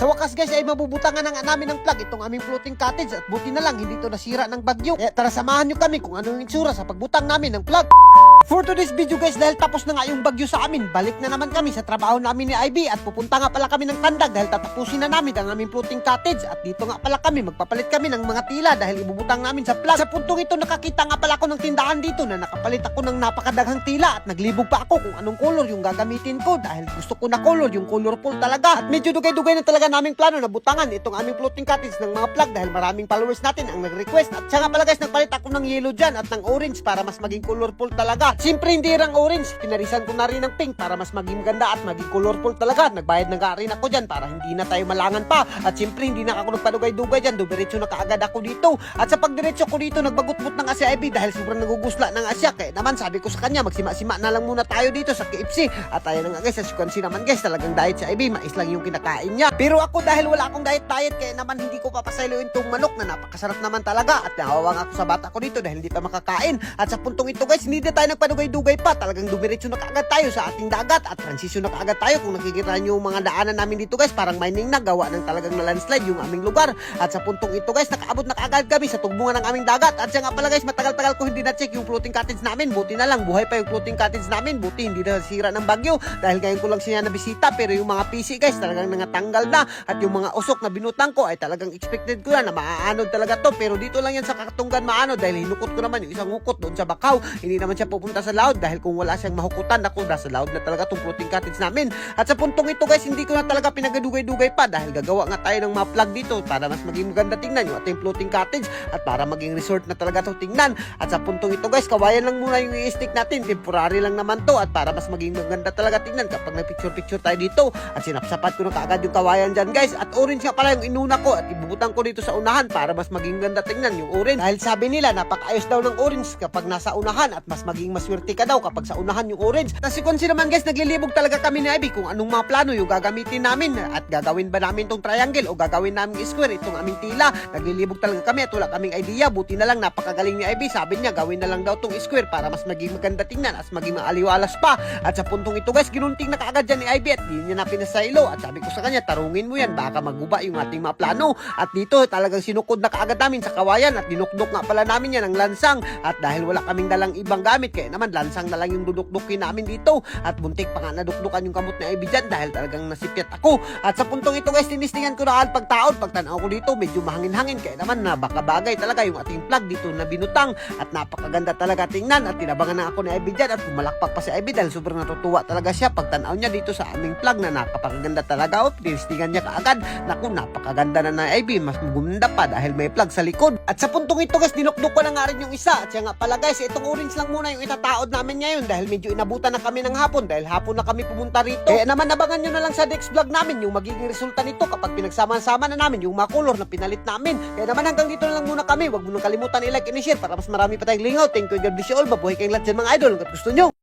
Sa wakas guys ay mabubutangan na nga namin ng plug itong aming floating cottage at buti na lang hindi ito nasira ng bagyo. Tara samahan nyo kami kung ano yung itsura sa pagbutang namin ng plug. For today's video guys, dahil tapos na nga yung bagyo sa amin, balik na naman kami sa trabaho namin ni Ivy at pupunta nga pala kami ng Tandag dahil tatapusin na namin ang aming floating cottage at dito nga pala kami, magpapalit kami ng mga tila dahil ibubutang namin sa plug. Sa puntong ito nakakita nga pala ako ng tindahan dito na nakapalit ako ng napakadaghang tila at naglibog pa ako kung anong color yung gagamitin ko dahil gusto ko na color, yung colorful talaga. At medyo dugay-dugay na talaga naming plano na butangan itong aming floating cottage ng mga plug dahil maraming followers natin ang nag-request. At siya nga pala guys, nagpalit ako ng yellow dyan at ng orange para mas maging colorful talaga. Siyempre hindi rang orange, pinarisan ko na rin ng pink para mas maging ganda at maging colorful talaga. Nagbayad na nga rin ako dyan para hindi na tayo malangan pa. At siyempre hindi na ako nagpadugay-dugay dyan, dumiretso na kaagad ako dito. At sa pagdiretso ko dito, nagbagot-but ng Asia Ivy dahil sobrang nagugusla ng Asia. Kaya naman sabi ko sa kanya, magsima-sima na lang muna tayo dito sa KFC. At tayo na nga guys, sa sequence naman guys, talagang diet si Ivy, mais lang yung kinakain niya. Pero ako dahil wala akong diet, kaya naman hindi ko papasailuin tong manok na napakasarap naman talaga. At nawawang ako sa bata ko dito dahil hindi pa makakain. At sa puntong ito guys, hindi na tayo nagpadugay-dugay pa. Talagang dumiretso na kaagad tayo sa ating dagat at transisyon na kaagad tayo. Kung nakikita nyo yung mga daanan namin dito guys, parang mining na, gawa ng talagang na landslide yung aming lugar. At sa puntong ito guys, nakaabot na kaagad kami sa tugbungan ng aming dagat. At siya nga pala guys, matagal-tagal ko hindi na-check yung floating cottage namin. Buti na lang, buhay pa yung floating cottage namin. Buti hindi na sira ng bagyo dahil ngayon ko lang siya nabisita. Pero yung mga PC guys, talagang nangatanggal na. At yung mga usok na binutang ko ay talagang expected ko na maaanod talaga to. Pero dito lang yan sa Katunggan maano dahil hinukot ko naman yung isang hukot doon sa Bakaw. Hindi naman siya pupunta sa laod dahil kung wala siyang mahukutan, ako nasa laod na talaga tong floating cottage namin. At sa puntong ito guys, hindi ko na talaga pinagadugay-dugay pa dahil gagawa nga tayo ng mga plug dito para mas maging maganda tingnan yung ating floating cottage at para maging resort na talaga to tingnan. At sa puntong ito guys, kawayan lang muna yung i-stick natin, temporary lang naman to at para mas maging maganda talaga tingnan kapag nag-picture-picture tayo dito. At sinapsapat ko na kaagad yung kawayan dyan guys. At orange nga pala yung inuna ko at ibubutang ko dito sa unahan para mas maging ganda tingnan yung orange. Dahil sabi nila, napakaayos daw ng orange kapag nasa unahan at mas maging maswerte ka daw kapag sa unahan yung orange. Tapos si naman guys, naglilibog talaga kami ni Ivy kung anong mga plano yung gagamitin namin at gagawin ba namin tong triangle o gagawin namin square itong aming tila. Naglilibog talaga kami at wala kaming idea. Buti na lang, napakagaling ni Ivy. Sabi niya, gawin na lang daw tong square para mas maging maganda tingnan at maging maaliwalas pa. At sa puntong ito guys, ginunting na kaagad dyan ni Ivy at hindi niya na pinasaylo. At sabi ko sa kanya, tarungin mo yan, baka maguba yung ating mga plano. At dito talagang sinukod na kaagad namin sa kawayan at dinukdok nga pala namin yan ng lansang. At dahil wala kaming dalang ibang gamit, kaya naman lansang na lang yung dudukdukin namin dito. At buntik pa nga nadukdukan yung kamot ni Ivy dyan dahil talagang nasipyat ako. At sa puntong ito guys, tinistingan ko na pagtaon. Pagtanaw ko dito, medyo mahangin-hangin. Kaya naman na baka bagay talaga yung ating plug dito na binutang. At napakaganda talaga tingnan. At tinabangan na ako ni Ivy dyan at pumalakpak pa si Ivy dahil sobrang natutuwa talaga siya pagtanaw niya dito sa aming plug na napakaganda talaga. O tinistingan niya kaagad. Naku, napakaganda na na Ivy. Mas magumanda pa dahil may plug sa likod. At sa puntong ito guys, dinukdok ko na nga rin yung isa. At siya nga pala guys, itong orange lang muna yung itataod namin ngayon dahil medyo inabutan na kami ng hapon dahil hapon na kami pumunta rito. Kaya naman nabangan nyo na lang sa next vlog namin yung magiging resulta nito kapag pinagsama-sama na namin yung mga color na pinalit namin. Kaya naman hanggang dito na lang muna kami. Huwag mo nang kalimutan i-like and i-share para mas marami pa tayong lingaw. Thank you, God bless you all. Mabuhay kayong lahat dyan mga idol. Hanggat gusto nyo.